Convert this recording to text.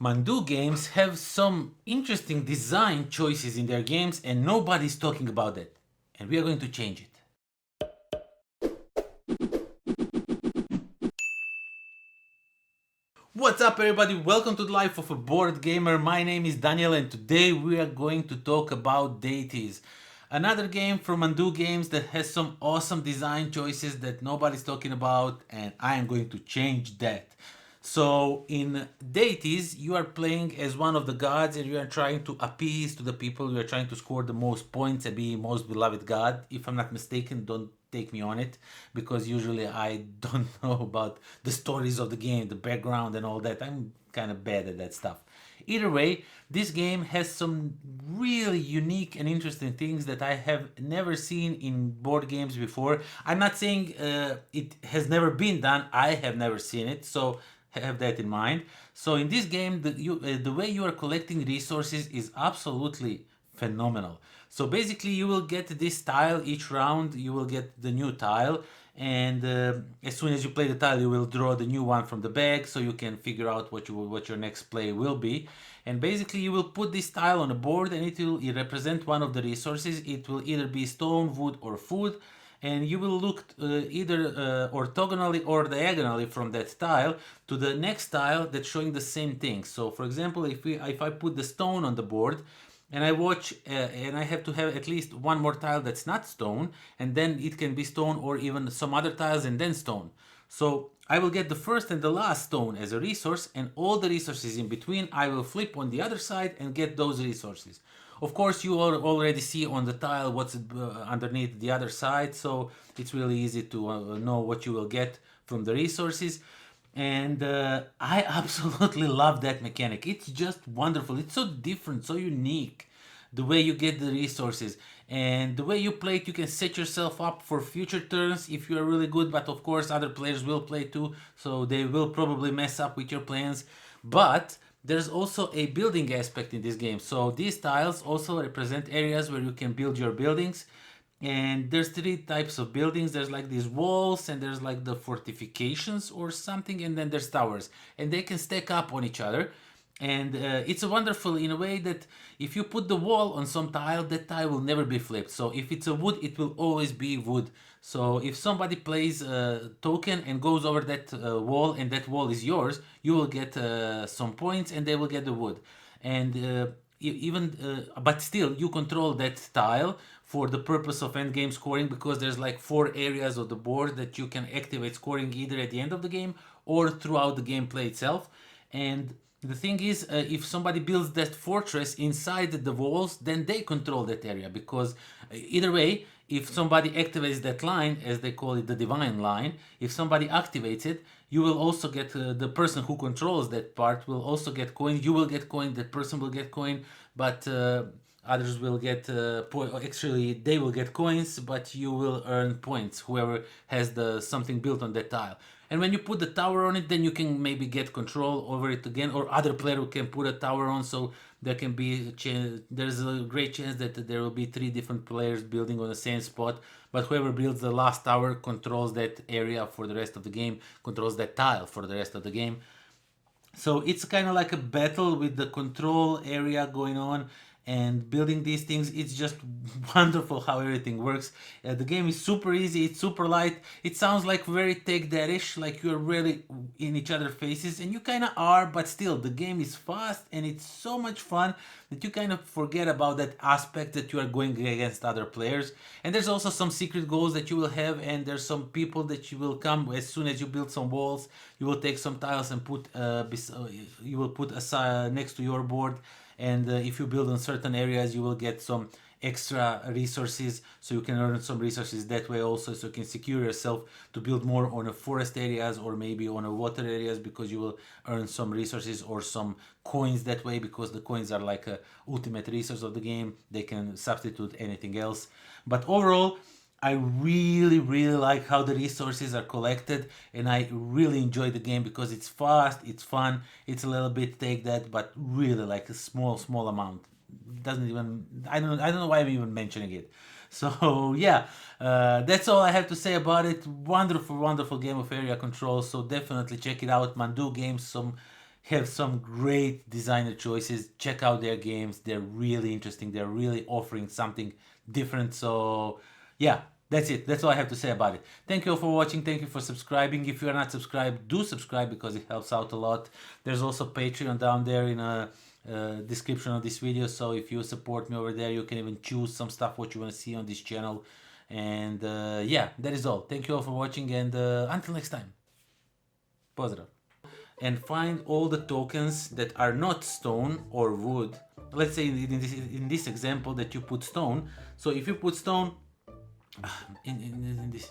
Mandu games have some interesting design choices in their games and nobody's talking about it. And we are going to change it. What's up everybody, welcome to the Life of a Board Gamer. My name is Daniel and today we are going to talk about DEITIES. Another game from Mandu Games that has some awesome design choices that nobody's talking about, and I am going to change that. So in DEITIES, you are playing as one of the gods and you are trying to appease to the people. You are trying to score the most points and be most beloved god. If I'm not mistaken, don't take me on it, because usually I don't know about the stories of the game, the background and all that. I'm kind of bad at that stuff. Either way, this game has some really unique and interesting things that I have never seen in board games before. I'm not saying it has never been done, I have never seen it, so have that in mind. So in this game, the way you are collecting resources is absolutely phenomenal. So basically you will get this tile each round, you will get the new tile, and as soon as you play the tile you will draw the new one from the bag, so you can figure out what your next play will be. And basically you will put this tile on a board and it will represent one of the resources. It will either be stone, wood or food, and you will look either orthogonally or diagonally from that tile to the next tile that's showing the same thing. So for example, if I put the stone on the board and I watch and I have to have at least one more tile that's not stone, and then it can be stone or even some other tiles and then stone. So I will get the first and the last stone as a resource, and all the resources in between I will flip on the other side and get those resources. Of course, you already see on the tile what's underneath the other side, so it's really easy to know what you will get from the resources. And I absolutely love that mechanic. It's just wonderful. It's so different, so unique, the way you get the resources. And the way you play it, you can set yourself up for future turns if you are really good, but of course other players will play too, so they will probably mess up with your plans. But there's also a building aspect in this game. So these tiles also represent areas where you can build your buildings. And there's three types of buildings. There's like these walls, and there's like the fortifications or something, and then there's towers, and they can stack up on each other. And it's a wonderful in a way that if you put the wall on some tile, that tile will never be flipped. So if it's a wood, it will always be wood. So if somebody plays a token and goes over that wall, and that wall is yours, you will get some points and they will get the wood. And but still you control that tile for the purpose of end game scoring, because there's like 4 areas of the board that you can activate scoring either at the end of the game or throughout the gameplay itself. And the thing is, if somebody builds that fortress inside the walls, then they control that area, because either way, if somebody activates that line, as they call it, the divine line, if somebody activates it, you will also get the person who controls that part will also get coin. You will get coin, that person will get coin, but others will get actually they will get coins, but you will earn points, whoever has the something built on that tile. And when you put the tower on it, then you can maybe get control over it again, or other player can put a tower on, so there can be there's a great chance that there will be 3 different players building on the same spot, but whoever builds the last tower controls that area for the rest of the game, controls that tile for the rest of the game. So it's kind of like a battle with the control area going on and building these things. It's just wonderful how everything works. The game is super easy, it's super light. It sounds like very take that-ish, like you're really in each other's faces, and you kind of are, but still the game is fast and it's so much fun that you kind of forget about that aspect that you are going against other players. And there's also some secret goals that you will have, and there's some people that you will come as soon as you build some walls. You will take some tiles and put you will put aside next to your board, and if you build on certain areas you will get some extra resources, so you can earn some resources that way also, so you can secure yourself to build more on a forest areas or maybe on a water areas, because you will earn some resources or some coins that way, because the coins are like a ultimate resource of the game. They can substitute anything else. But overall, I really, really like how the resources are collected, and I really enjoy the game because it's fast, it's fun, it's a little bit take that, but really like a small amount. Doesn't even I don't know why I'm even mentioning it. So yeah, that's all I have to say about it. Wonderful, wonderful game of area control. So definitely check it out. Mandu Games, some have some great designer choices. Check out their games. They're really interesting. They're really offering something different. So yeah, that's it. That's all I have to say about it. Thank you all for watching. Thank you for subscribing. If you are not subscribed, do subscribe because it helps out a lot. There's also Patreon down there in a description of this video. So if you support me over there, you can even choose some stuff what you want to see on this channel. And yeah, that is all. Thank you all for watching, and until next time. Pozdrav. And find all the tokens that are not stone or wood. Let's say in this example that you put stone. So if you put stone in this